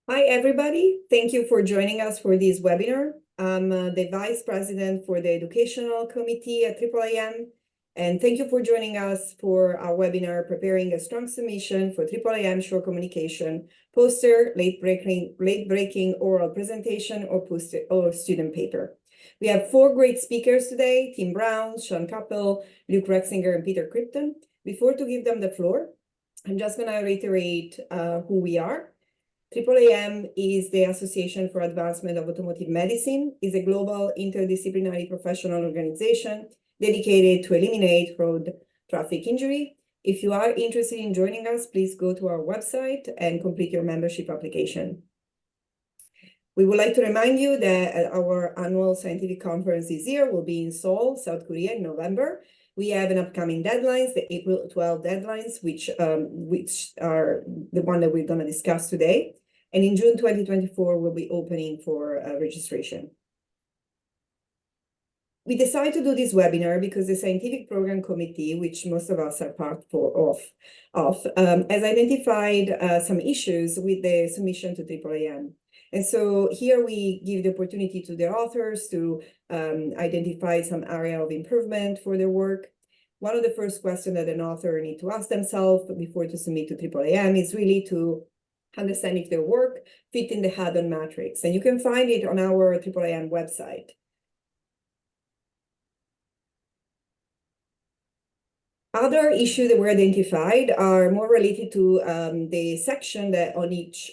Hi, everybody. Thank you for joining us for this webinar. I'm the Vice President for the Educational Committee at AAAM, and thank you for joining us for our webinar, Preparing a Strong Submission for AAAM Short Communication, poster, late-breaking oral presentation, or student paper. We have 4 great speakers today, Tim Brown, Sean Kappel, Luke Rexinger, and Peter Krypton. Before to give them the floor, I'm just going to reiterate who we are. AAAM is the Association for Advancement of Automotive Medicine, is a global interdisciplinary professional organization dedicated to eliminate road traffic injury. If you are interested in joining us, please go to our website and complete your membership application. We would like to remind you that our annual scientific conference this year will be in Seoul, South Korea in November. We have an upcoming deadlines, the April 12 deadlines, which are the one that we're going to discuss today. And in June 2024, we'll be opening for registration. We decided to do this webinar because the Scientific Program Committee, which most of us are part of, has identified some issues with the submission to AAAM. And so here we give the opportunity to the authors to identify some area of improvement for their work. One of the first questions that an author needs to ask themselves before to submit to AAAM is really to understand if their work fit in the Haddon matrix. And you can find it on our AAAM website. Other issues that were identified are more related to the section that on each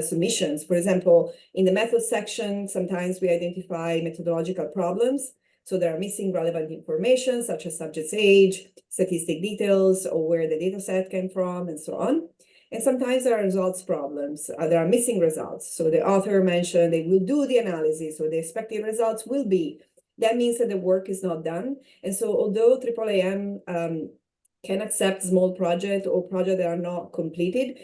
submissions. For example, in the method section, sometimes we identify methodological problems. So there are missing relevant information, such as subject's age, statistic details, or where the data set came from, and so on. And sometimes there are results problems. There are missing results. So the author mentioned they will do the analysis, so the expected results will be. That means that the work is not done. And so although AAAM can accept small projects or projects that are not completed,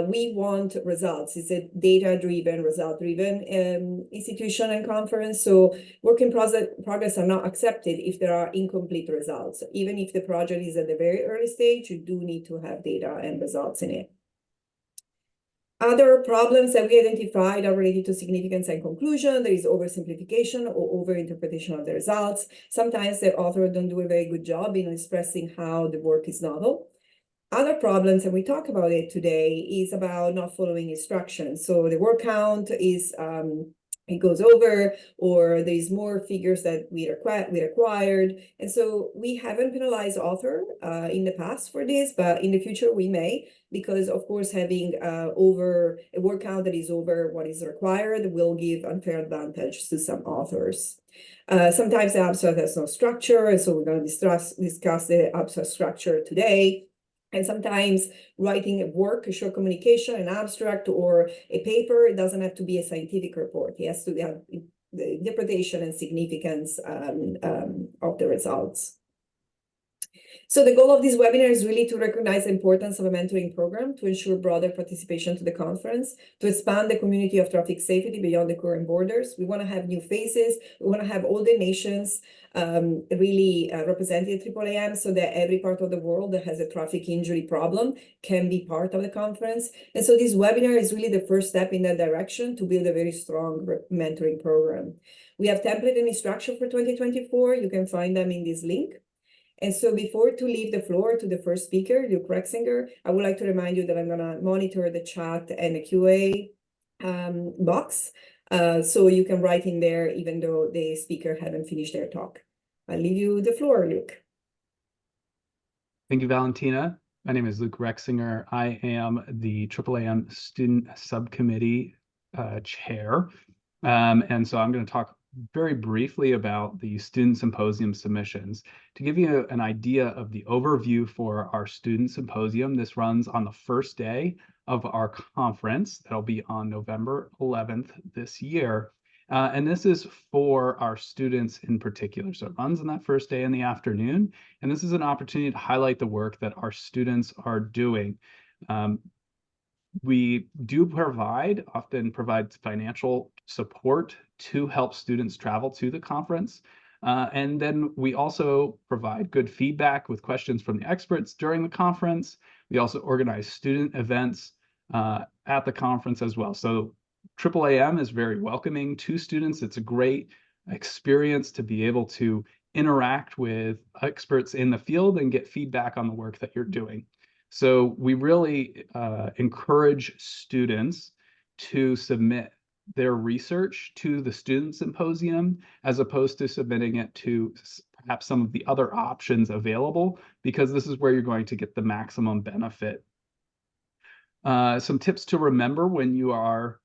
we want results. It's a data-driven, result-driven institution and conference. So work in progress are not accepted if there are incomplete results. Even if the project is at the very early stage, you do need to have data and results in it. Other problems that we identified are related to significance and conclusion. There is oversimplification or overinterpretation of the results. Sometimes the author don't do a very good job in expressing how the work is novel. Other problems, and we talk about it today, is about not following instructions. So the word count is it goes over, or there's more figures that we required. And so we haven't penalized author in the past for this, but in the future we may, because of course having over a word count that is over what is required will give unfair advantage to some authors. Sometimes the abstract has no structure, and so we're going to discuss the abstract structure today. And sometimes writing a work, a short communication, an abstract, or a paper, it doesn't have to be a scientific report. It has to have the interpretation and significance of the results. So the goal of this webinar is really to recognize the importance of a mentoring program to ensure broader participation to the conference, to expand the community of traffic safety beyond the current borders. We want to have new faces. We want to have all the nations really represented at AAAM so that every part of the world that has a traffic injury problem can be part of the conference. And so this webinar is really the first step in that direction to build a very strong mentoring program. We have template and instruction for 2024. You can find them in this link. And so before to leave the floor to the first speaker, Luke Rexinger, I would like to remind you that I'm going to monitor the chat and the QA box. So you can write in there even though the speaker haven't finished their talk. I'll leave you the floor, Luke. Thank you, Valentina. My name is Luke Rexinger. I am the AAAM Student Subcommittee Chair. And so I'm going to talk very briefly about the Student Symposium submissions. To give you an idea of the overview for our Student Symposium, this runs on the first day of our conference. That'll be on November 11th this year. And this is for our students in particular. So it runs on that first day in the afternoon. And this is an opportunity to highlight the work that our students are doing. We do often provide financial support to help students travel to the conference. And then we also provide good feedback with questions from the experts during the conference. We also organize student events at the conference as well. So AAAM is very welcoming to students. It's a great experience to be able to interact with experts in the field and get feedback on the work that you're doing. So we really encourage students to submit their research to the student symposium as opposed to submitting it to perhaps some of the other options available, because this is where you're going to get the maximum benefit. Some tips to remember when you are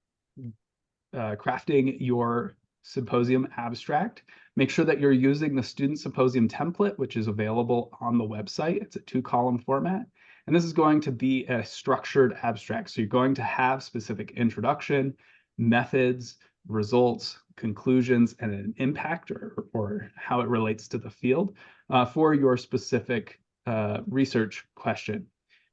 crafting your symposium abstract: make sure that you're using the student symposium template, which is available on the website. It's a 2-column format. And this is going to be a structured abstract. So you're going to have specific introduction, methods, results, conclusions, and an impact or how it relates to the field for your specific research question.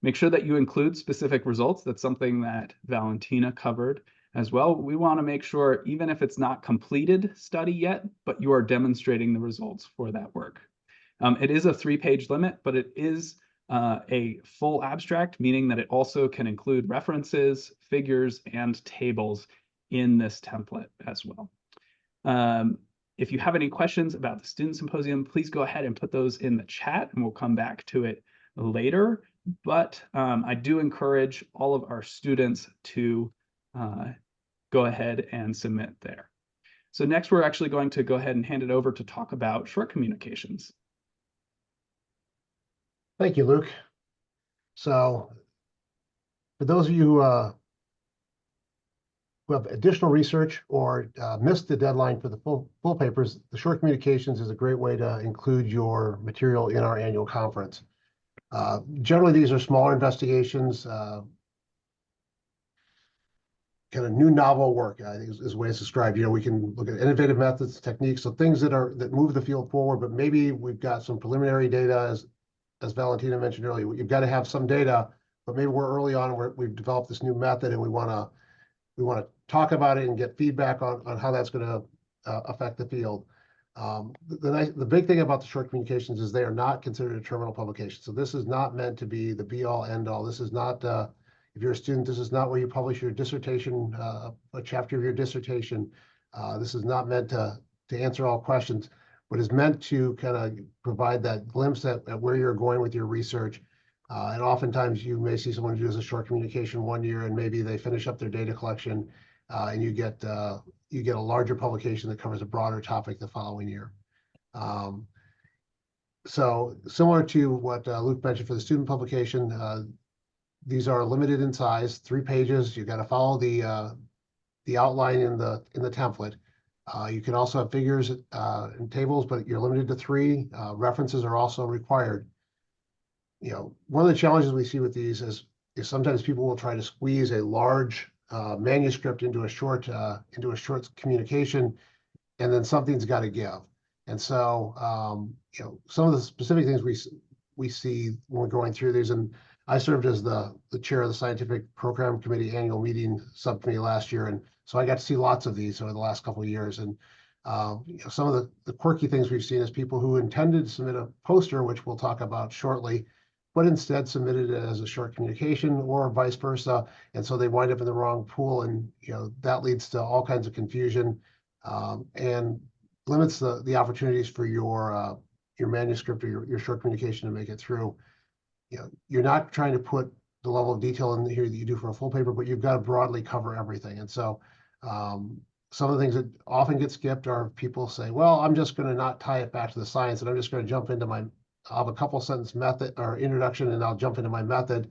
Make sure that you include specific results. That's something that Valentina covered as well. We want to make sure, even if it's not completed study yet, but you are demonstrating the results for that work. It is a 3-page limit, but it is a full abstract, meaning that it also can include references, figures, and tables in this template as well. If you have any questions about the student symposium, please go ahead and put those in the chat, and we'll come back to it later. But I do encourage all of our students to go ahead and submit there. So next, we're actually going to go ahead and hand it over to talk about short communications. Thank you, Luke. So for those of you who have additional research or missed the deadline for the full papers, the short communications is a great way to include your material in our annual conference. Generally, these are smaller investigations, kind of new novel work, I think is the way it's described. You know, we can look at innovative methods, techniques, so things that move the field forward, but maybe we've got some preliminary data, as Valentina mentioned earlier. You've got to have some data, but maybe we're early on and we've developed this new method and we want to talk about it and get feedback on how that's going to affect the field. The big thing about the short communications is they are not considered a terminal publication. So this is not meant to be the be-all, end-all. This is not, if you're a student, this is not where you publish your dissertation, a chapter of your dissertation. This is not meant to answer all questions, but is meant to kind of provide that glimpse at where you're going with your research. And oftentimes you may see someone who does a short communication one year and maybe they finish up their data collection and you get a larger publication that covers a broader topic the following year. So similar to what Luke mentioned for the student publication, these are limited in size, 3 pages. You got to follow the outline in the template. You can also have figures and tables, but you're limited to 3. References are also required. You know, one of the challenges we see with these is sometimes people will try to squeeze a large manuscript into a short communication, and then something's got to give. And so, you know, some of the specific things we see when we're going through these, and I served as the chair of the Scientific Program Committee annual meeting subcommittee last year, and so I got to see lots of these over the last couple of years. And you know, some of the quirky things we've seen is people who intended to submit a poster, which we'll talk about shortly, but instead submitted it as a short communication or vice versa, and so they wind up in the wrong pool, and you know that leads to all kinds of confusion and limits the opportunities for your manuscript or your short communication to make it through. You know, you're not trying to put the level of detail in here that you do for a full paper, but you've got to broadly cover everything. And so some of the things that often get skipped are people say, well, I'm just going to not tie it back to the science, and I'm just going to jump into I'll have a couple sentence method or introduction, and I'll jump into my method.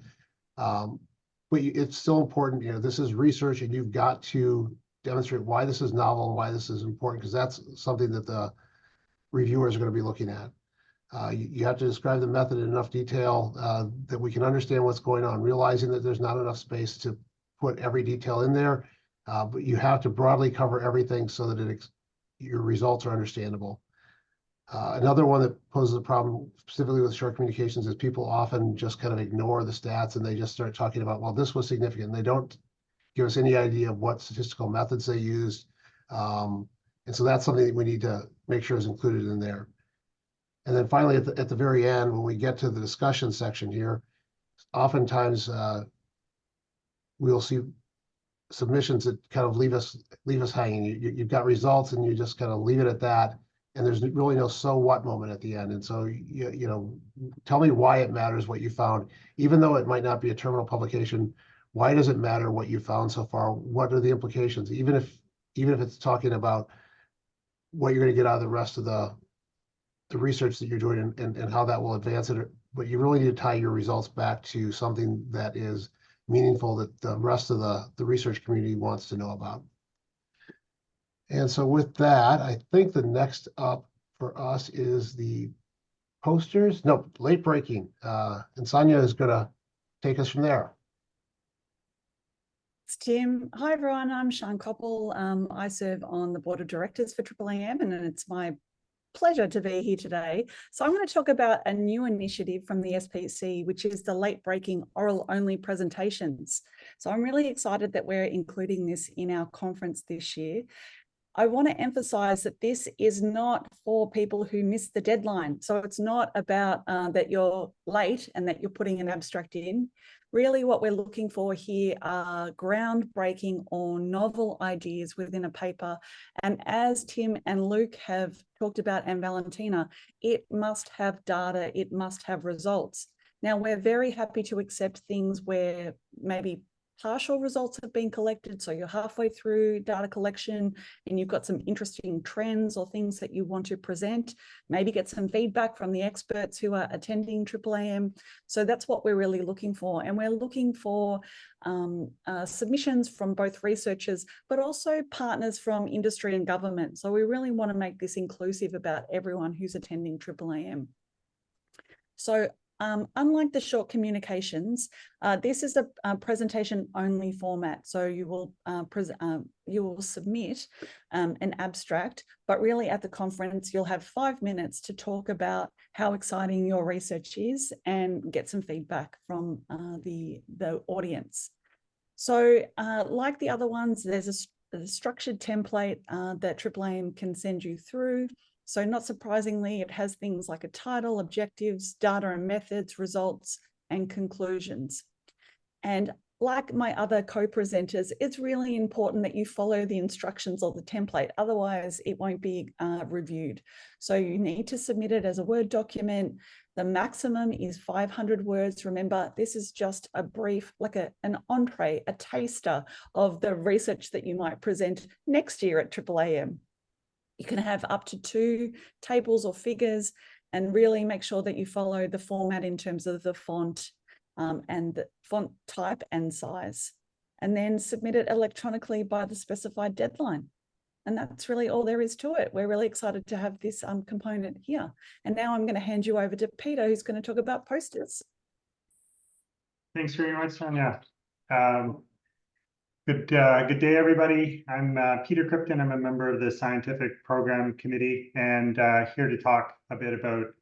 But it's still important, you know, this is research, and you've got to demonstrate why this is novel and why this is important, because that's something that the reviewers are going to be looking at. You have to describe the method in enough detail that we can understand what's going on, realizing that there's not enough space to put every detail in there, but you have to broadly cover everything so that your results are understandable. Another one that poses a problem specifically with short communications is people often just kind of ignore the stats and they just start talking about, well, this was significant. They don't give us any idea of what statistical methods they used. And so that's something that we need to make sure is included in there. And then finally, at the very end, when we get to the discussion section here, oftentimes we'll see submissions that kind of leave us hanging. You've got results and you just kind of leave it at that. And there's really no so what moment at the end. And so, you know, tell me why it matters what you found, even though it might not be a terminal publication. Why does it matter what you found so far? What are the implications? Even if it's talking about what you're going to get out of the rest of the research that you're doing and how that will advance it. But you really need to tie your results back to something that is meaningful that the rest of the research community wants to know about. And so with that, I think the next up for us is the posters. No, late breaking. And Sonia is going to take us from there. Thanks, Tim. Hi, everyone. I'm Sian Koppel. I serve on the board of directors for AAAM, and it's my pleasure to be here today. So I'm going to talk about a new initiative from the SPC, which is the late breaking oral only presentations. So I'm really excited that we're including this in our conference this year. I want to emphasize that this is not for people who missed the deadline. So it's not about that you're late and that you're putting an abstract in. Really what we're looking for here are groundbreaking or novel ideas within a paper. And as Tim and Luke have talked about, and Valentina, it must have data, it must have results. Now, we're very happy to accept things where maybe partial results have been collected. So you're halfway through data collection and you've got some interesting trends or things that you want to present, maybe get some feedback from the experts who are attending AAAM. So that's what we're really looking for. And we're looking for submissions from both researchers, but also partners from industry and government. So we really want to make this inclusive about everyone who's attending AAAM. So unlike the short communications, this is a presentation only format. So you will submit an abstract, but really at the conference, you'll have 5 minutes to talk about how exciting your research is and get some feedback from the audience. So like the other ones, there's a structured template that AAAM can send you through. So not surprisingly, it has things like a title, objectives, data and methods, results, and conclusions. And like my other co-presenters, it's really important that you follow the instructions of the template. Otherwise, it won't be reviewed. So you need to submit it as a Word document. The maximum is 500 words. Remember, this is just a brief, like an entree, a taster of the research that you might present next year at AAAM. You can have up to 2 tables or figures and really make sure that you follow the format in terms of the font and the font type and size, and then submit it electronically by the specified deadline. And that's really all there is to it. We're really excited to have this component here. And now I'm going to hand you over to Peter, who's going to talk about posters. Thanks very much, Sonia. Good day, everybody. I'm Peter Krypton. I'm a member of the Scientific Program Committee and here to talk a bit about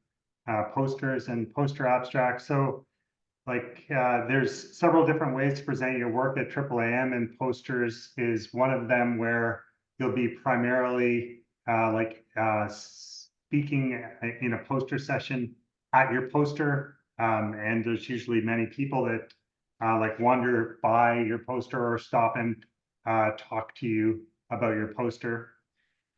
posters and poster abstracts. So there's several different ways to present your work at AAAM, and posters is one of them, where you'll be primarily speaking in a poster session at your poster. And there's usually many people that wander by your poster or stop and talk to you about your poster.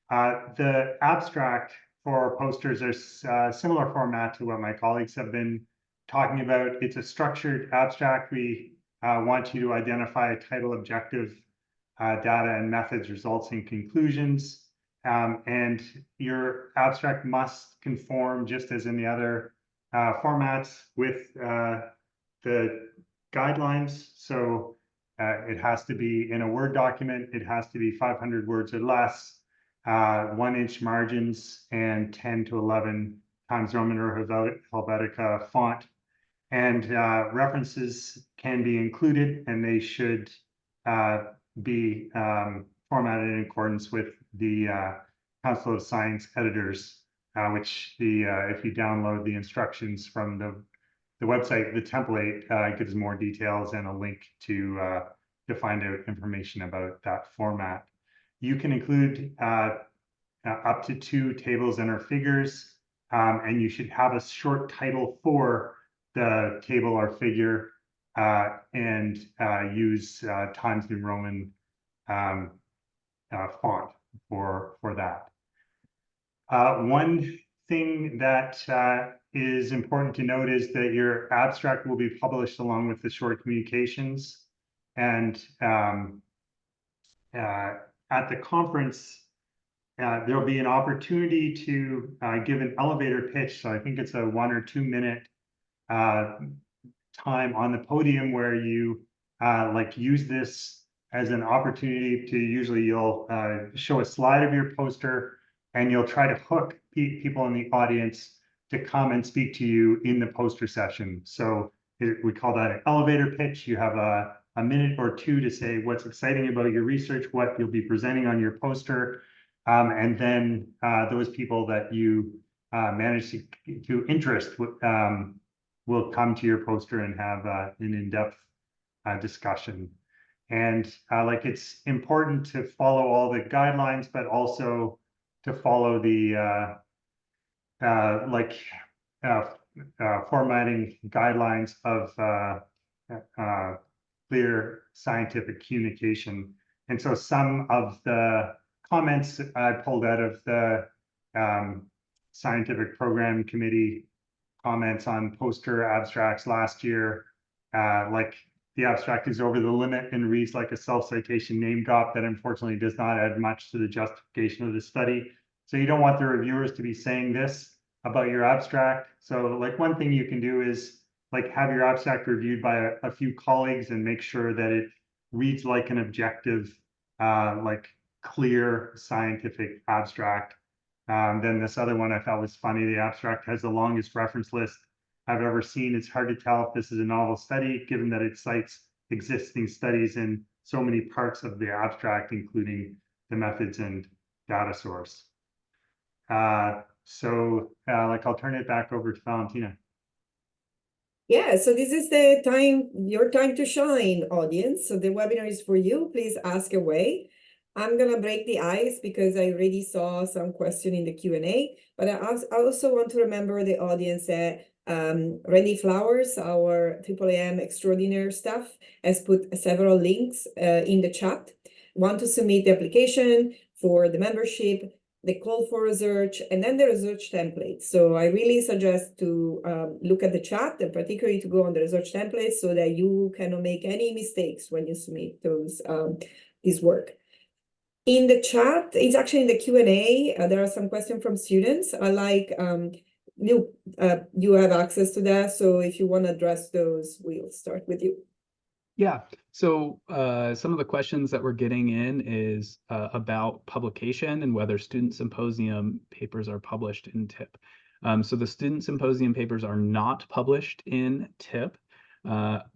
The abstract for posters is a similar format to what my colleagues have been talking about. It's a structured abstract. We want you to identify a title, objective, data and methods, results, and conclusions. And your abstract must conform, just as in the other formats, with the guidelines. So it has to be in a Word document. It has to be 500 words or less, 1-inch margins, and 10 to 11 Times Roman or Helvetica font. And references can be included, and they should be formatted in accordance with the Council of Science Editors, which if you download the instructions from the website, the template gives more details and a link to find out information about that format. You can include up to 2 tables and or figures, and you should have a short title for the table or figure, and use Times New Roman font for that. One thing that is important to note is that your abstract will be published along with the short communications. And at the conference, there'll be an opportunity to give an elevator pitch. So I think it's a 1 or 2 minute time on the podium where you like use this as an opportunity to, usually you'll show a slide of your poster and you'll try to hook people in the audience to come and speak to you in the poster session. So we call that an elevator pitch. You have a minute or two to say what's exciting about your research, what you'll be presenting on your poster. And then those people that you manage to interest will come to your poster and have an in-depth discussion. And like, it's important to follow all the guidelines, but also to follow the formatting guidelines of clear scientific communication. And so some of the comments I pulled out of the scientific program committee comments on poster abstracts last year, like the abstract is over the limit and reads like a self-citation name drop that unfortunately does not add much to the justification of the study. So you don't want the reviewers to be saying this about your abstract. So like, one thing you can do is like have your abstract reviewed by a few colleagues and make sure that it reads like an objective, like clear scientific abstract. Then this other one I thought was funny. The abstract has the longest reference list I've ever seen. It's hard to tell if this is a novel study, given that it cites existing studies in so many parts of the abstract, including the methods and data source. Like, I'll turn it back over to Valentina. Yeah, so this is the time, your time to shine, audience. So the webinar is for you. Please ask away. I'm gonna break the ice because I already saw some question in the Q&A, but I also want to remember the audience that Randy Flowers, our AAAM extraordinary staff, has put several links in the chat. Want to submit the application for the membership, the call for research, and then the research template. So I really suggest to look at the chat, and particularly to go on the research template so that you cannot make any mistakes when you submit those this work. In the chat, it's actually in the Q&A, there are some questions from students. I like, you have access to that, so if you want to address those, we'll start with you. Yeah, so some of the questions that we're getting in is about publication and whether student symposium papers are published in TIP. So the student symposium papers are not published in TIP.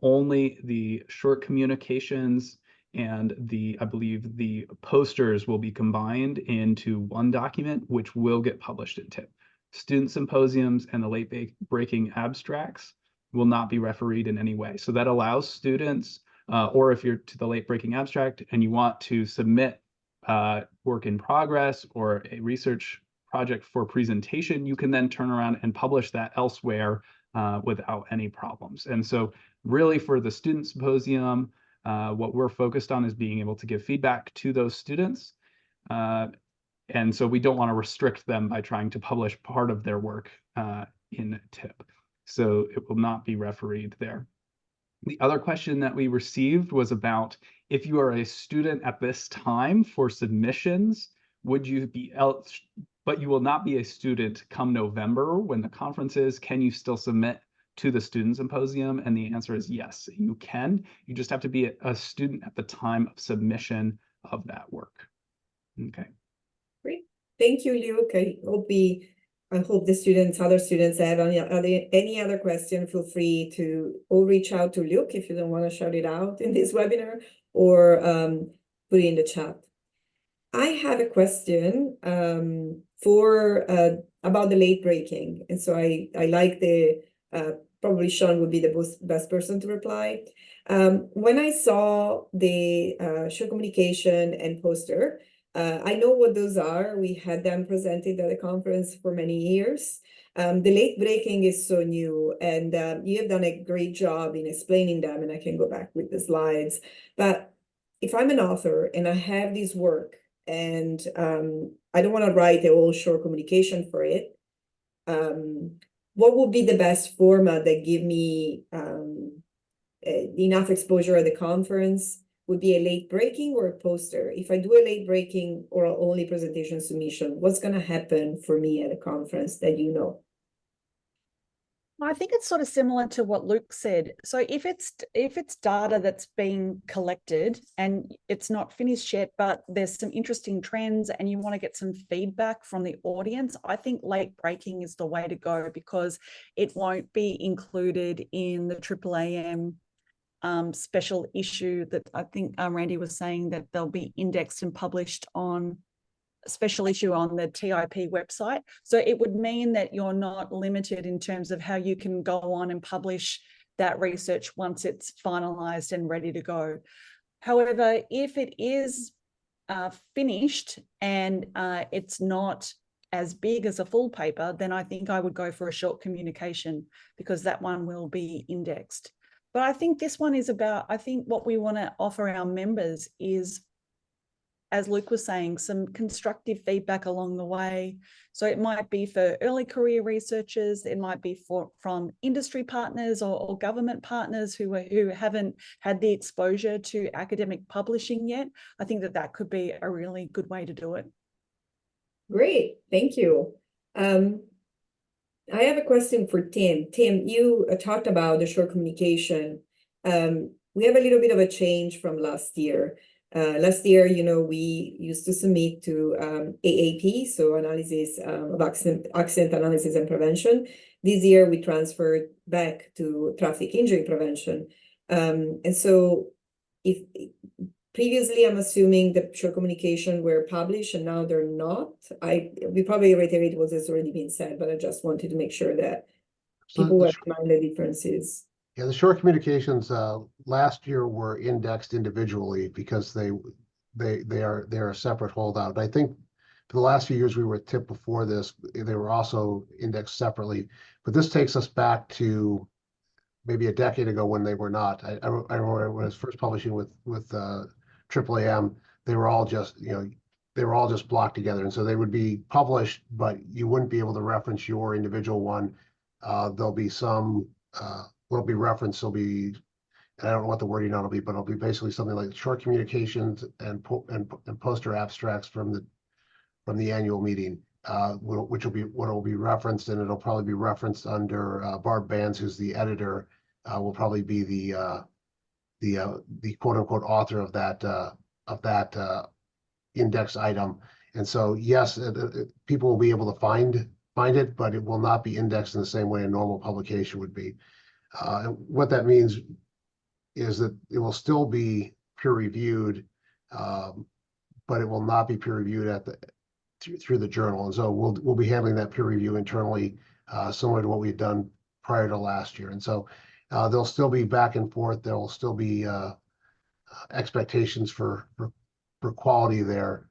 Only the short communications and I believe the posters will be combined into one document, which will get published in TIP. Student symposiums and the late breaking abstracts will not be refereed in any way. So that allows students, or if you're to the late breaking abstract and you want to submit work in progress or a research project for presentation, you can then turn around and publish that elsewhere without any problems. And so really for the student symposium, what we're focused on is being able to give feedback to those students. And so we don't want to restrict them by trying to publish part of their work in TIP. So it will not be refereed there. The other question that we received was about if you are a student at this time for submissions, would you be but you will not be a student come November when the conference is, can you still submit to the student symposium? And the answer is yes, you can. You just have to be a student at the time of submission of that work. Okay. Great. Thank you, Luke. I hope the students, other students have any other question, feel free to reach out to Luke if you don't want to shout it out in this webinar, or put it in the chat. I have a question about the late breaking. And so I like probably Sean would be the best person to reply. When I saw the short communication and poster, I know what those are. We had them presented at the conference for many years. The late breaking is so new, and you have done a great job in explaining them, and I can go back with the slides. But if I'm an author and I have this work and I don't want to write a whole short communication for it, what would be the best format that give me enough exposure at the conference? Would be a late breaking or a poster? If I do a late breaking or only presentation submission, what's going to happen for me at a conference that you know? I think it's sort of similar to what Luke said. So if it's data that's being collected and it's not finished yet, but there's some interesting trends and you want to get some feedback from the audience, I think late breaking is the way to go, because it won't be included in the AAAM special issue that I think Randy was saying that they'll be indexed and published on special issue on the TIP website. So it would mean that you're not limited in terms of how you can go on and publish that research once it's finalized and ready to go. However, if it is finished and it's not as big as a full paper, then I think I would go for a short communication, because that one will be indexed. But I think this one is about, I think what we want to offer our members is, as Luke was saying, some constructive feedback along the way. So it might be for early career researchers, it might be from industry partners or government partners who haven't had the exposure to academic publishing yet. I think that could be a really good way to do it. Great, thank you. I have a question for Tim. Tim, you talked about the short communication. We have a little bit of a change from last year. Last year, we used to submit to AAP, so analysis of accident analysis and prevention. This year, we transferred back to traffic injury prevention. And so if previously, I'm assuming the short communication were published and now they're not. We probably reiterate what has already been said, but I just wanted to make sure that people would mind the differences. Yeah, the short communications last year were indexed individually because they are a separate holdout. I think for the last few years we were TIP before this, they were also indexed separately. But this takes us back to maybe a decade ago when they were not. I remember when I was first publishing with AAAM, they were all just blocked together, and so they would be published, but you wouldn't be able to reference your individual one. There'll be some will be referenced. There'll be, I don't know what the wording on will be, but it'll be basically something like short communications and poster abstracts from the annual meeting, which will be what will be referenced, and it'll probably be referenced under Barb Bands, who's the editor, will probably be the quote unquote author of that index item. And so yes, people will be able to find it, but it will not be indexed in the same way a normal publication would be. What that means is that it will still be peer reviewed, but it will not be peer reviewed through the journal. And so we'll be handling that peer review internally, similar to what we've done prior to last year. And so there'll still be back and forth. There will still be expectations for quality there,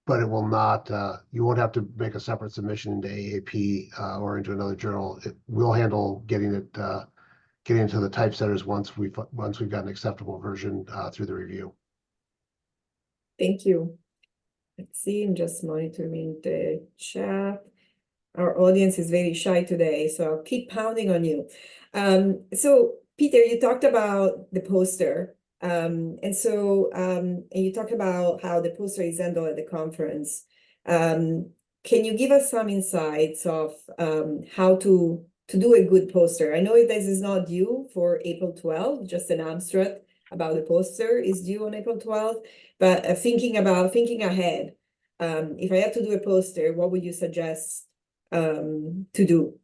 but it will not. You won't have to make a separate submission into AAP or into another journal. We'll handle getting into the typesetters once we've got an acceptable version through the review. Thank you. Let's see, I'm just monitoring the chat. Our audience is very shy today, so I'll keep pounding on you. So Peter, you talked about the poster. And you talked about how the poster is handled at the conference. Can you give us some insights of how to do a good poster? I know this is not due for April 12th, just an abstract about the poster is due on April 12th, but thinking ahead, if I had to do a poster, what would you suggest to do?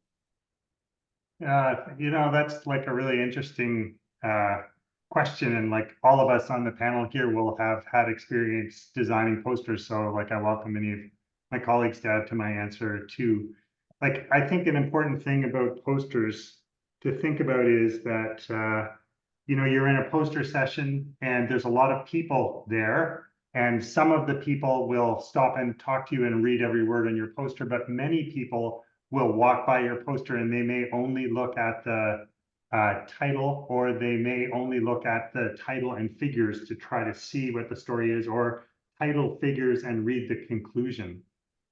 That's like a really interesting question, and like all of us on the panel here will have had experience designing posters, so like I welcome any of my colleagues to add to my answer too. Like I think an important thing about posters to think about is that you're in a poster session and there's a lot of people there, and some of the people will stop and talk to you and read every word on your poster, but many people will walk by your poster and they may only look at the title, or they may only look at the title and figures to try to see what the story is, or title, figures, and read the conclusion,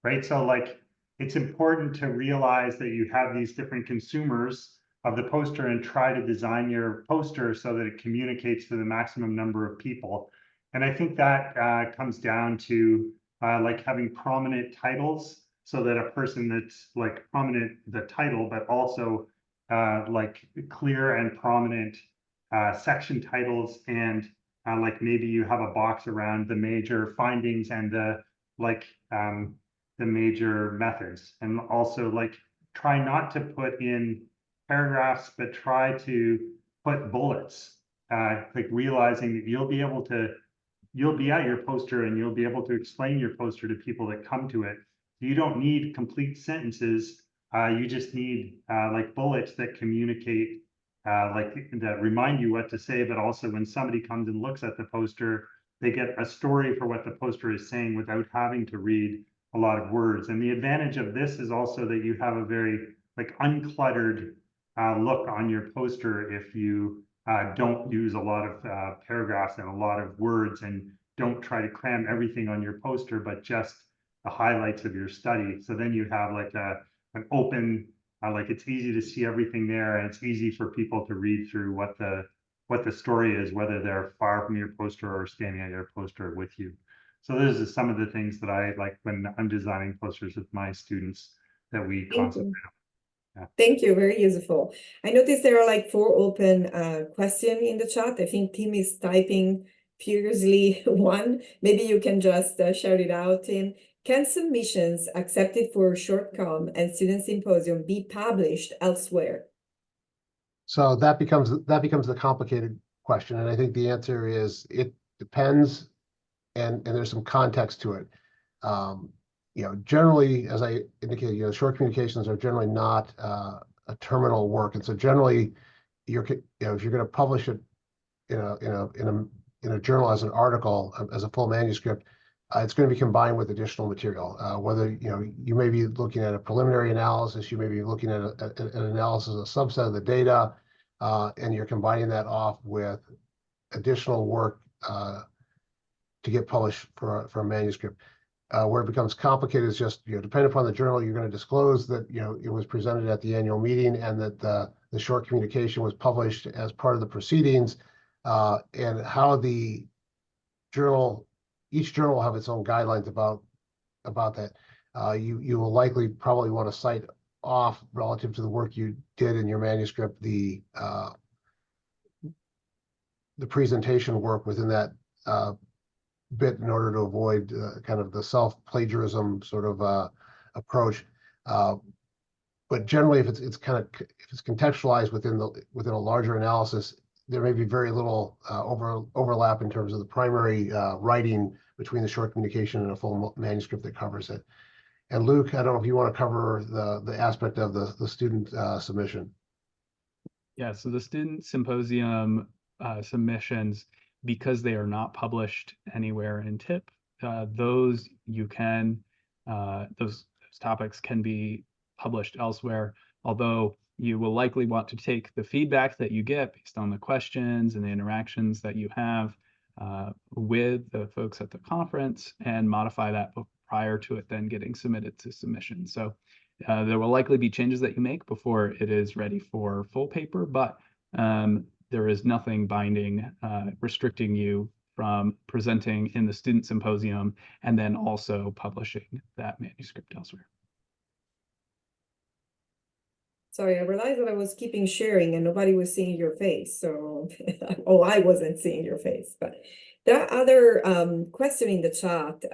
right? So like, it's important to realize that you have these different consumers of the poster and try to design your poster so that it communicates to the maximum number of people. And I think that comes down to like having prominent titles, so that a person that's like prominent, the title, but also like clear and prominent section titles, and like maybe you have a box around the major findings and the major methods, and also like try not to put in paragraphs, but try to put bullets, like realizing that you'll be at your poster and you'll be able to explain your poster to people that come to it. You don't need complete sentences. You just need like bullets that communicate, like that remind you what to say, but also when somebody comes and looks at the poster, they get a story for what the poster is saying without having to read a lot of words. And the advantage of this is also that you have a very like uncluttered look on your poster if you don't use a lot of paragraphs and a lot of words, and don't try to cram everything on your poster, but just the highlights of your study. So then you have like an open, like it's easy to see everything there, and it's easy for people to read through what the story is, whether they're far from your poster or standing at your poster with you. So those are some of the things that I like when I'm designing posters with my students that we concentrate on. Yeah. Thank you, very useful. I noticed there are like 4 open questions in the chat. I think Tim is typing furiously one. Maybe you can just shout it out, Tim. Can submissions accepted for Short Com and Student Symposium be published elsewhere? So that becomes the complicated question, and I think the answer is it depends, and there's some context to it. Generally, as I indicated, short communications are generally not a terminal work, and so generally, if you're going to publish it in a journal as an article, as a full manuscript, it's going to be combined with additional material. Whether you may be looking at a preliminary analysis, you may be looking at an analysis of a subset of the data, and you're combining that off with additional work to get published for a manuscript. Where it becomes complicated is just, depending upon the journal, you're going to disclose that, it was presented at the annual meeting and that the short communication was published as part of the proceedings, and how the each journal will have its own guidelines about that. You will likely probably want to cite off relative to the work you did in your manuscript, the presentation work within that bit, in order to avoid kind of the self-plagiarism sort of approach. But generally, if it's contextualized within a larger analysis, there may be very little overlap in terms of the primary writing between the short communication and a full manuscript that covers it. And Luke, I don't know if you want to cover the aspect of the student submission. Yeah, so the Student Symposium submissions, because they are not published anywhere in TIP, those topics can be published elsewhere, although you will likely want to take the feedback that you get based on the questions and the interactions that you have with the folks at the conference and modify that prior to it then getting submitted to submission. So there will likely be changes that you make before it is ready for full paper, but there is nothing binding, restricting you from presenting in the Student Symposium and then also publishing that manuscript elsewhere. Sorry, I realized that I was keeping sharing and nobody was seeing your face. So, oh, I wasn't seeing your face. But that other question in the chat,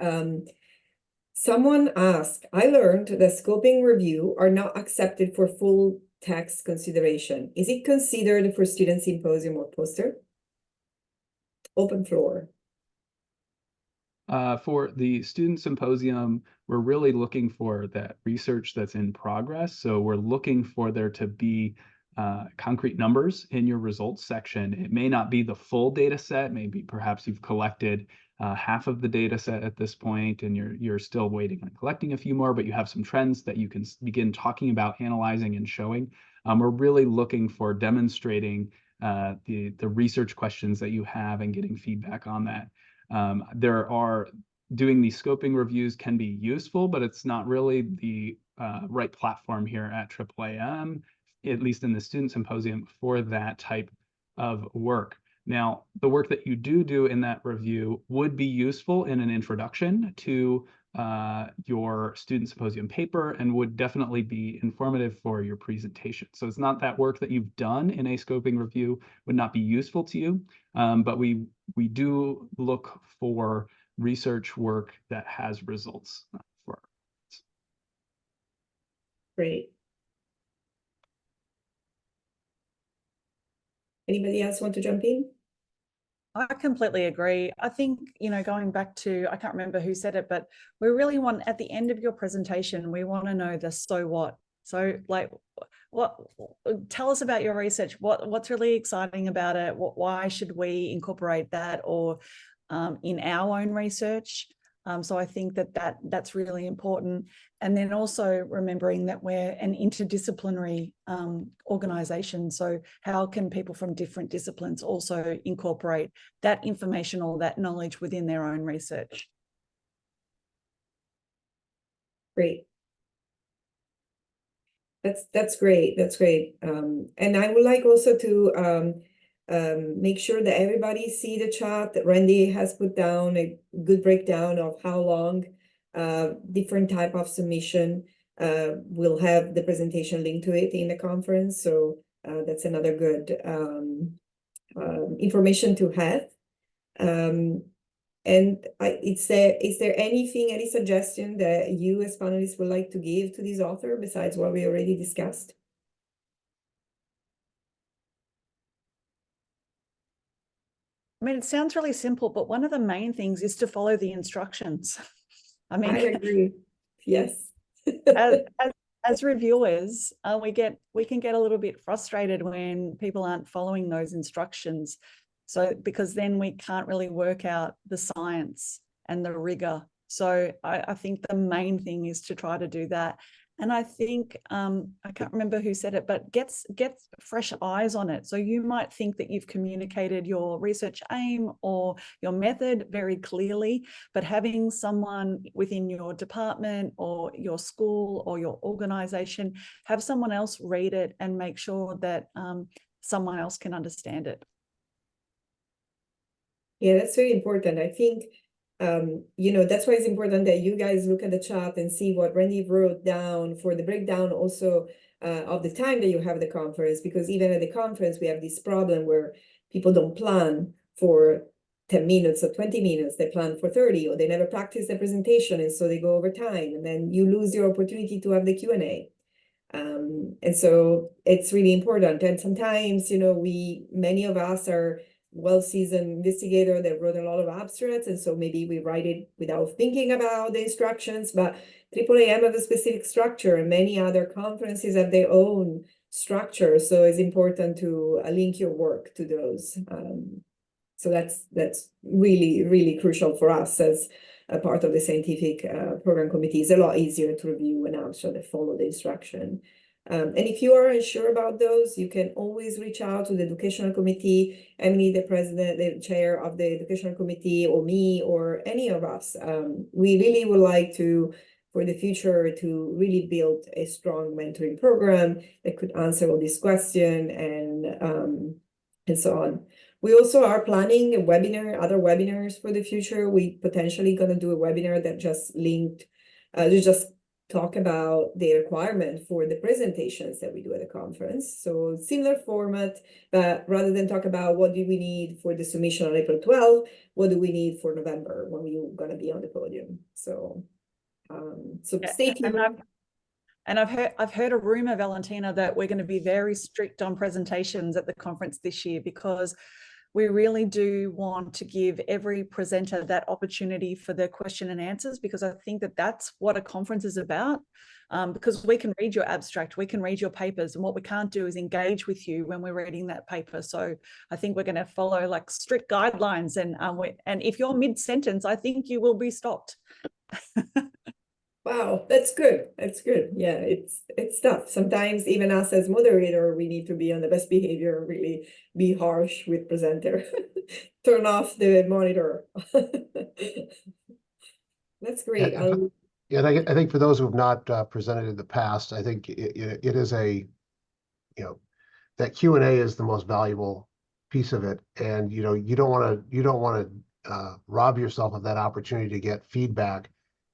someone asked, I learned that scoping review are not accepted for full text consideration. Is it considered for Student Symposium or poster? Open floor. For the Student Symposium, we're really looking for that research that's in progress. So we're looking for there to be concrete numbers in your results section. It may not be the full data set. Maybe perhaps you've collected half of the data set at this point, and you're still waiting on collecting a few more, but you have some trends that you can begin talking about, analyzing, and showing. We're really looking for demonstrating the research questions that you have and getting feedback on that. Doing these scoping reviews can be useful, but it's not really the right platform here at AAAM, at least in the Student Symposium, for that type of work. Now, the work that you do in that review would be useful in an introduction to your Student Symposium paper and would definitely be informative for your presentation. So it's not that work that you've done in a scoping review would not be useful to you, but we do look for research work that has results for us. Great. Anybody else want to jump in? I completely agree. I think, going back to, I can't remember who said it, but we really want, at the end of your presentation, we want to know the so what. So like, tell us about your research. What's really exciting about it? Why should we incorporate that or in our own research? So I think that's really important. And then also remembering that we're an interdisciplinary organization. So how can people from different disciplines also incorporate that information or that knowledge within their own research? Great. That's great. That's great. And I would like also to make sure that everybody see the chat that Randy has put down, a good breakdown of how long different type of submission. We'll have the presentation linked to it in the conference. So that's another good information to have. And is there anything, any suggestion that you as panelists would like to give to this author besides what we already discussed? I mean, it sounds really simple, but one of the main things is to follow the instructions. I mean, I agree. Yes. as reviewers, we can get a little bit frustrated when people aren't following those instructions. So because then we can't really work out the science and the rigor. So I think the main thing is to try to do that. And I think, I can't remember who said it, but get fresh eyes on it. So you might think that you've communicated your research aim or your method very clearly, but having someone within your department or your school or your organization, have someone else read it and make sure that someone else can understand it. Yeah, that's very important. I think, that's why it's important that you guys look at the chat and see what Randy wrote down for the breakdown also of the time that you have the conference, because even at the conference, we have this problem where people don't plan for 10 minutes or 20 minutes, they plan for 30, or they never practice the presentation, and so they go over time, and then you lose your opportunity to have the Q&A. And so it's really important. And sometimes, many of us are well-seasoned investigator that wrote a lot of abstracts, and so maybe we write it without thinking about the instructions, but AAAM have a specific structure, and many other conferences have their own structure, so it's important to link your work to those. So that's really, really crucial for us as a part of the scientific program committee. It's a lot easier to review an abstract that follow the instruction. And if you are unsure about those, you can always reach out to the educational committee, Emily, the president, the chair of the educational committee, or me, or any of us. We really would like to, for the future, to really build a strong mentoring program that could answer all these questions and so on. We also are planning a webinar, other webinars for the future. We potentially gonna do a webinar that just talk about the requirement for the presentations that we do at the conference. So similar format, but rather than talk about what do we need for the submission on April 12th, what do we need for November when we're gonna be on the podium? So, stay tuned. And I've heard a rumor, Valentina, that we're going to be very strict on presentations at the conference this year, because we really do want to give every presenter that opportunity for the question and answers, because I think that that's what a conference is about. because we can read your abstract, we can read your papers, and what we can't do is engage with you when we're reading that paper. So I think we're going to follow like strict guidelines, and if you're mid-sentence, I think you will be stopped. Wow, that's good. That's good. Yeah, it's tough. Sometimes even us as moderator, we need to be on the best behavior, really be harsh with presenter. Turn off the monitor. That's great. Yeah, I think for those who have not presented in the past, I think it is that Q&A is the most valuable piece of it, and you don't want to rob yourself of that opportunity to get feedback,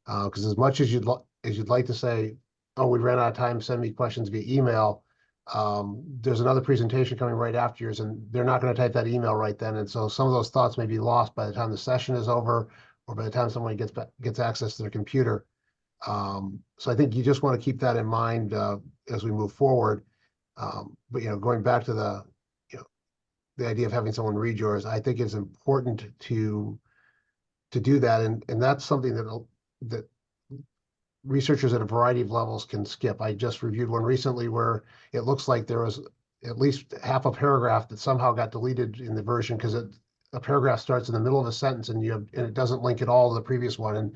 because as much as you'd like to say, oh, we ran out of time, send me questions via email, there's another presentation coming right after yours, and they're not going to type that email right then, and so some of those thoughts may be lost by the time the session is over, or by the time someone gets access to their computer. So I think you just want to keep that in mind as we move forward. But going back to the idea of having someone read yours, I think it's important to do that, and that's something that researchers at a variety of levels can skip. I just reviewed one recently where it looks like there was at least half a paragraph that somehow got deleted in the version because a paragraph starts in the middle of a sentence and it doesn't link at all to the previous one,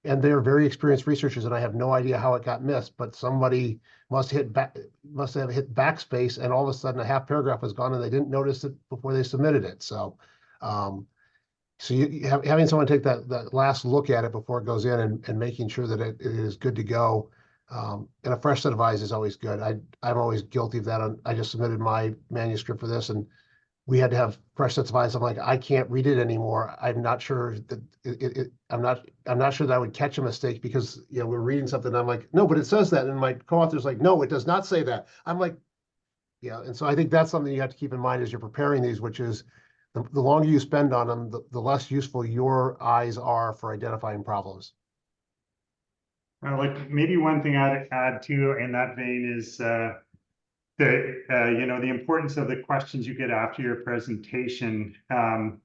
and they're very experienced researchers, and I have no idea how it got missed, but somebody must have hit backspace, and all of a sudden a half paragraph was gone, and they didn't notice it before they submitted it. So, having someone take that last look at it before it goes in, and making sure that it is good to go, and a fresh set of eyes is always good. I'm always guilty of that. I just submitted my manuscript for this, and we had to have fresh sets of eyes. I'm like, I can't read it anymore. I'm not sure that I'm not sure that I would catch a mistake because we're reading something. And I'm like, no, but it says that. And my co-author's like, no, it does not say that. I'm like, yeah. And so I think that's something you have to keep in mind as you're preparing these, which is the longer you spend on them, the less useful your eyes are for identifying problems. Like maybe one thing I'd add too in that vein is the importance of the questions you get after your presentation.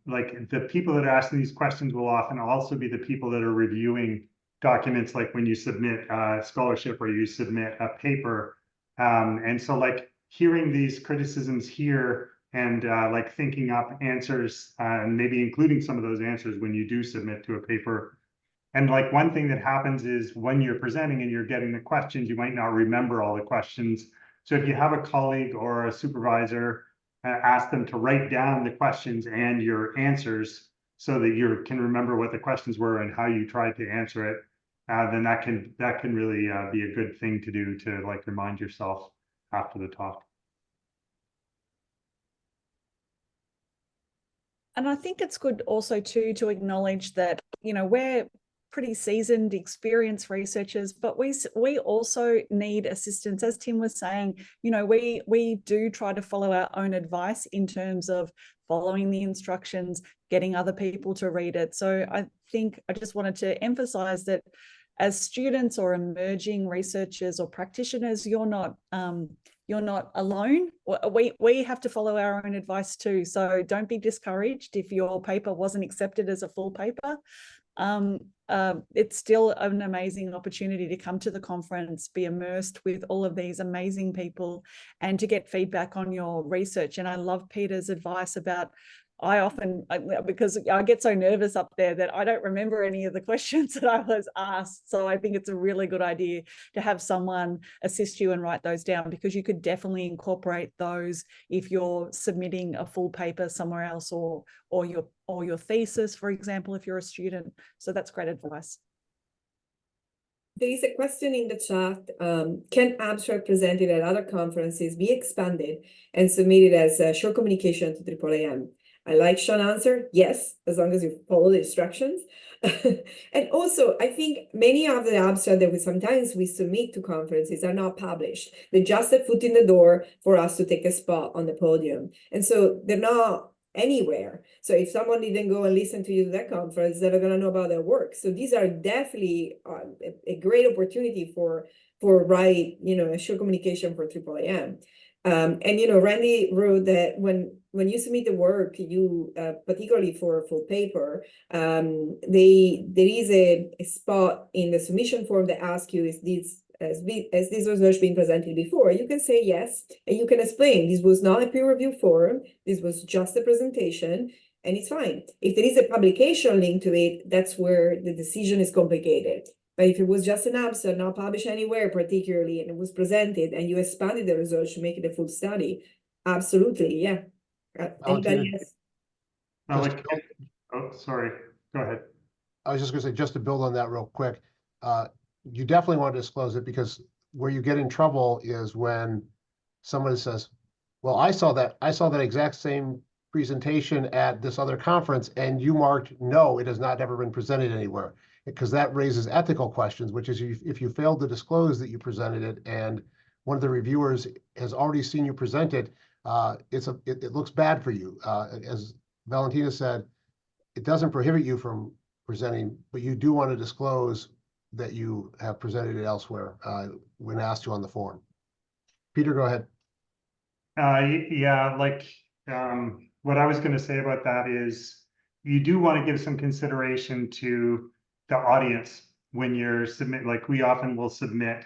Like the people that are asking these questions will often also be the people that are reviewing documents, like when you submit a scholarship or you submit a paper. And so like hearing these criticisms here and like thinking up answers and maybe including some of those answers when you do submit to a paper. And like one thing that happens is when you're presenting and you're getting the questions, you might not remember all the questions. So if you have a colleague or a supervisor, ask them to write down the questions and your answers so that you can remember what the questions were and how you tried to answer it. Then that can really be a good thing to do to like remind yourself after the talk. And I think it's good also too to acknowledge that we're pretty seasoned, experienced researchers, but we also need assistance. As Tim was saying, we do try to follow our own advice in terms of following the instructions, getting other people to read it. So I think I just wanted to emphasize that as students or emerging researchers or practitioners, you're not alone. We have to follow our own advice too. So don't be discouraged if your paper wasn't accepted as a full paper. It's still an amazing opportunity to come to the conference, be immersed with all of these amazing people, and to get feedback on your research. And I love Peter's advice about, because I get so nervous up there that I don't remember any of the questions that I was asked. So I think it's a really good idea to have someone assist you and write those down, because you could definitely incorporate those if you're submitting a full paper somewhere else, or your thesis, for example, if you're a student. So that's great advice. There is a question in the chat. Can abstract presented at other conferences be expanded and submitted as a short communication to AAAM? I like Sean's answer. Yes, as long as you follow the instructions. And also, I think many of the abstracts that sometimes we submit to conferences are not published. They're just a foot in the door for us to take a spot on the podium. And so they're not anywhere. So if someone didn't go and listen to you to that conference, they're not going to know about their work. So these are definitely a great opportunity for write, a short communication for AAAM. And Randy wrote that when you submit the work, you particularly for a full paper, there is a spot in the submission form that asks you, is this as this research been presented before, you can say yes, and you can explain this was not a peer review forum, this was just a presentation, and it's fine. If there is a publication linked to it, that's where the decision is complicated. But if it was just an abstract, not published anywhere particularly, and it was presented, and you expanded the research to make it a full study, absolutely, yeah. Anybody else? No, Just- like, oh, sorry, go ahead. I was just gonna say, just to build on that real quick, you definitely want to disclose it, because where you get in trouble is when somebody says, well, I saw that exact same presentation at this other conference, and you marked, no, it has not ever been presented anywhere. Because that raises ethical questions, which is if you failed to disclose that you presented it and one of the reviewers has already seen you present it, it looks bad for you. As Valentina said, it doesn't prohibit you from presenting, but you do want to disclose that you have presented it elsewhere when asked to on the form. Peter, go ahead. Yeah, like, what I was gonna say about that is you do want to give some consideration to the audience when you're like we often will submit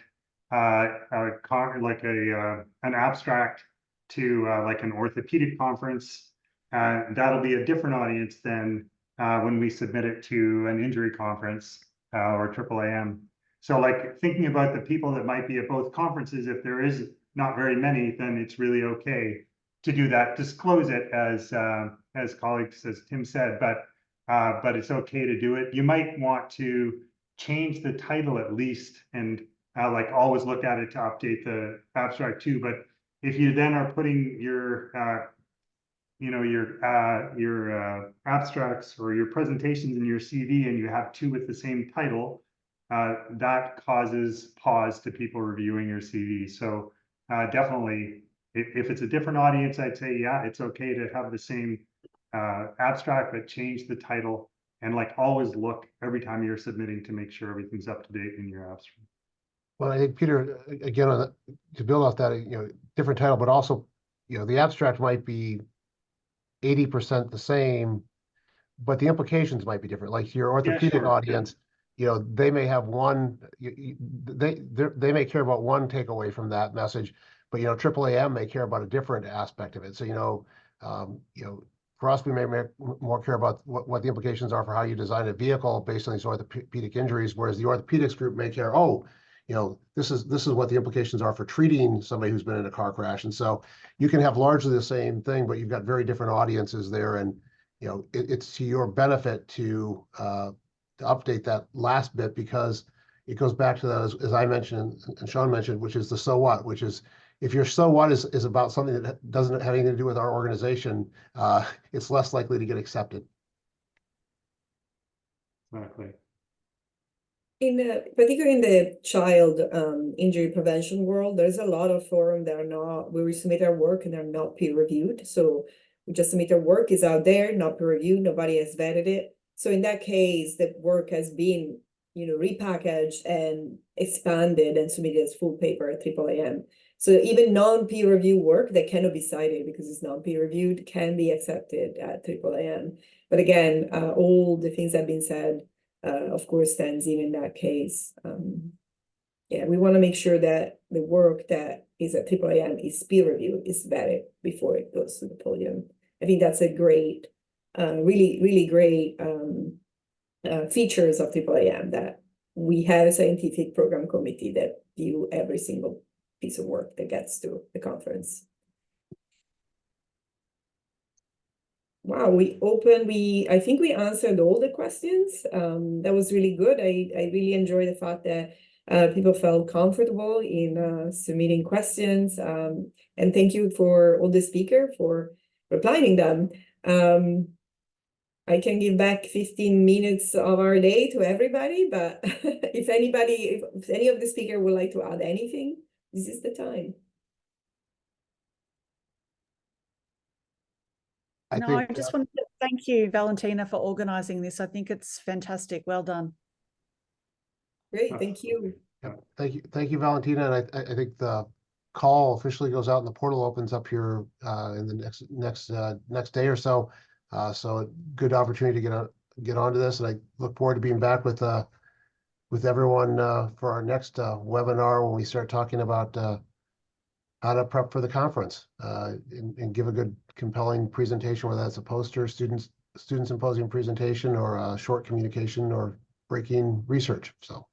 an abstract to like an orthopedic conference. That'll be a different audience than when we submit it to an injury conference or AAAM. So like thinking about the people that might be at both conferences, if there is not very many, then it's really okay to do that. Disclose it as colleagues, as Tim said, but it's okay to do it. You might want to change the title at least, and like always look at it to update the abstract too. But if you then are putting your your abstracts or your presentations in your CV and you have two with the same title, that causes pause to people reviewing your CV. So definitely, if it's a different audience, I'd say, yeah, it's okay to have the same abstract, but change the title, and like always look every time you're submitting to make sure everything's up to date in your abstract. Well, I think Peter, again, to build off that, different title, but also, the abstract might be 80% the same, but the implications might be different. Like your orthopedic audience, they may have one, they may care about one takeaway from that message, but AAAM may care about a different aspect of it. So for us, we may more care about what the implications are for how you design a vehicle based on these orthopedic injuries, whereas the orthopedics group may care, this is what the implications are for treating somebody who's been in a car crash. And so you can have largely the same thing, but you've got very different audiences there, and it's to your benefit to update that last bit, because it goes back to that, as I mentioned and Sean mentioned, which is the so what, which is if your so what is about something that doesn't have anything to do with our organization, it's less likely to get accepted. Exactly. Particularly in the child injury prevention world, there's a lot of forums that are not, where we submit our work and they're not peer reviewed. So we just submit our work, is out there, not peer reviewed, nobody has vetted it. So in that case, the work has been, repackaged and expanded and submitted as full paper at AAAM. So even non-peer review work that cannot be cited because it's non-peer reviewed can be accepted at AAAM. But again, all the things that have been said, of course, stands even in that case. Yeah, we want to make sure that the work that is at AAAM is peer reviewed, is vetted before it goes to the podium. I think that's a great, really, really great features of AAAM, that we have a scientific program committee that view every single piece of work that gets to the conference. Wow, I think we answered all the questions. That was really good. I really enjoy the fact that people felt comfortable in submitting questions. And thank you for all the speakers for replying them. I can give back 15 minutes of our day to everybody, but if any of the speakers would like to add anything, this is the time. I just wanted to thank you, Valentina, for organizing this. I think it's fantastic. Well done. Great, thank you. Yeah, thank you, Valentina. And I think the call officially goes out and the portal opens up here in the next day or so. So a good opportunity to get onto this, and I look forward to being back with with everyone for our next webinar when we start talking about how to prep for the conference and give a good compelling presentation, whether that's a poster, student symposium presentation, or a short communication or breaking research. So.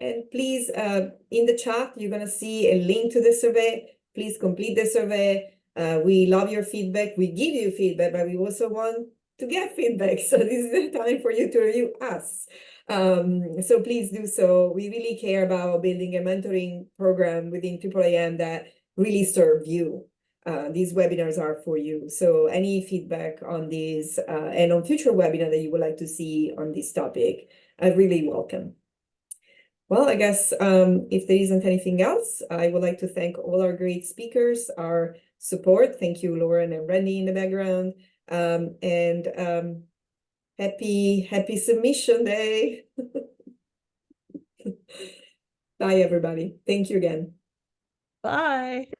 And please, in the chat, you're going to see a link to the survey. Please complete the survey. We love your feedback. We give you feedback, but we also want to get feedback. So this is the time for you to review us. So please do so. We really care about building a mentoring program within AAAM that really serve you. These webinars are for you. So any feedback on these and on future webinars that you would like to see on this topic, I really welcome. Well, I guess if there isn't anything else, I would like to thank all our great speakers, our support. Thank you, Lauren and Randy in the background. Happy submission day. Bye, everybody. Thank you again. Bye.